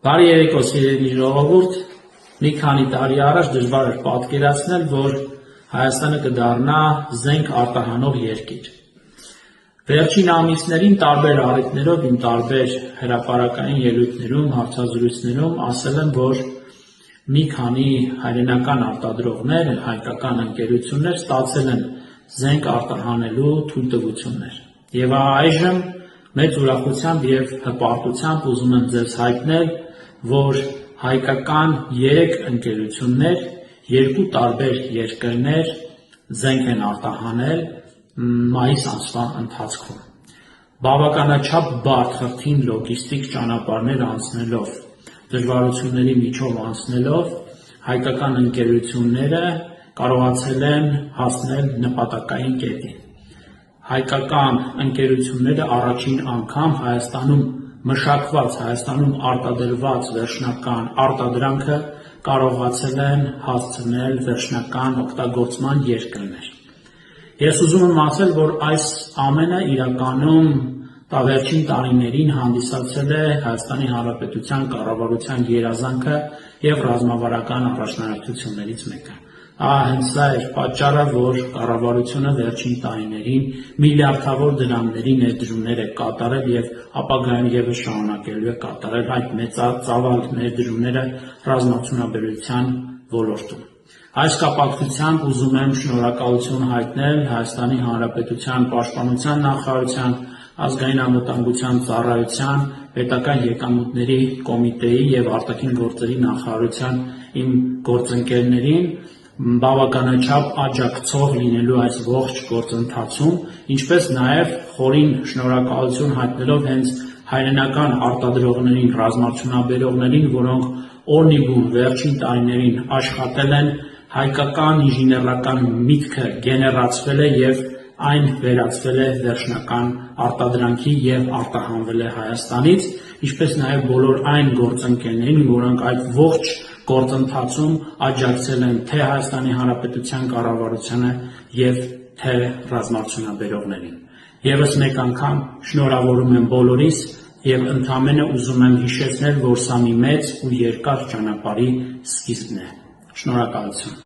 Բարի երեկո սիրելի ժողովուրդ, մի քանի տարի առաջ դժվար էր պատկերացնել, որ Հայաստանը կդառնա զենք արտահանող երկիր։ Վերջին ամիսներին տարբեր առիթներով իմ տարբեր հրապարակային ելույթներում, հարցազրույցներում ասել եմ, որ մի քանի հայրենական արտադրողներ, հայկական ընկերություններ ստացել են զենք արտահանելու թույլտվություններ։ Եվ այժմ մեծ ուրախությամբ և հպարտությամբ ուզում եմ ձեզ հայտնել, որ հայկական 3 ընկերություններ, 2 տարբեր երկրներ զենք են արտահանել մայիս ամսվա ընթացքում։ Բավականաչափ բարդ խրթին լոգիստիկ ճանապարհներ անցնելով, դժվարությունների միջով անցնելով, հայկական ընկերությունները կարողացել են հասնել նպատակային կետին։ Հայկական ընկերությունները առաջին անգամ Հայաստանում մշակված, Հայաստանում արտադրված վերջնական արտադրանքը կարողացել են հասցնել վերջնական օգտագործման երկրներ։ Ես ուզում եմ ասել, որ այս ամենը իրականում վերջին տարիներին հանդիսացել է Հայաստանի Հանրապետության կառավարության երազանքը և ռազմավարական առաջնահերթություններից մեկը։ Հենց սա էր պատճառը, որ կառավարությունը վերջին տարիներին միլիարդավոր դրամների ներդրումներ է կատարել և ապագայում ևս շարունակելու է կատարել այդ մեծածավալ ներդրումները ռազմարդյունաբերության ոլորտում։ Այս կապակցությամբ ուզում եմ շնորհակալություն հայտնել Հայաստանի Հանրապետության Պաշտպանության նախարարության, Ազգային անվտանգության ծառայության, Պետական եկամուտների կոմիտեի և արտաքին գործերի նախարարության իմ գործընկերներին բավականաչափ աջակցող լինելու այս ողջ գործընթացում, ինչպես նաև խորին շնորհակալություն հայտնելով հենց հայրենական արտադրողներին, ռազմարդյունաբերողներին, որոնք օրնիբուն վերջին տարիներին աշխատել են, հայկական ինժեներական միտքը գեներացվել է և այն վերածվել է վերջնական արտադրանքի և արտահանվել է Հայաստանից, ինչպես նաև բոլոր այն գործընկերներին, որոնք այդ ողջ գործընթացում աջակցել են թե Հայաստանի Հանրապետության կառավարությանը և թե ռազմարդյունաբերողներին։ Եվս մեկ անգամ շնորհավորում եմ բոլորիս և ընդամենը ուզում եմ հիշեցնել, որ սա մի մեծ ու երկար ճանապարհի սկիզբն է։ Շնորհակալություն։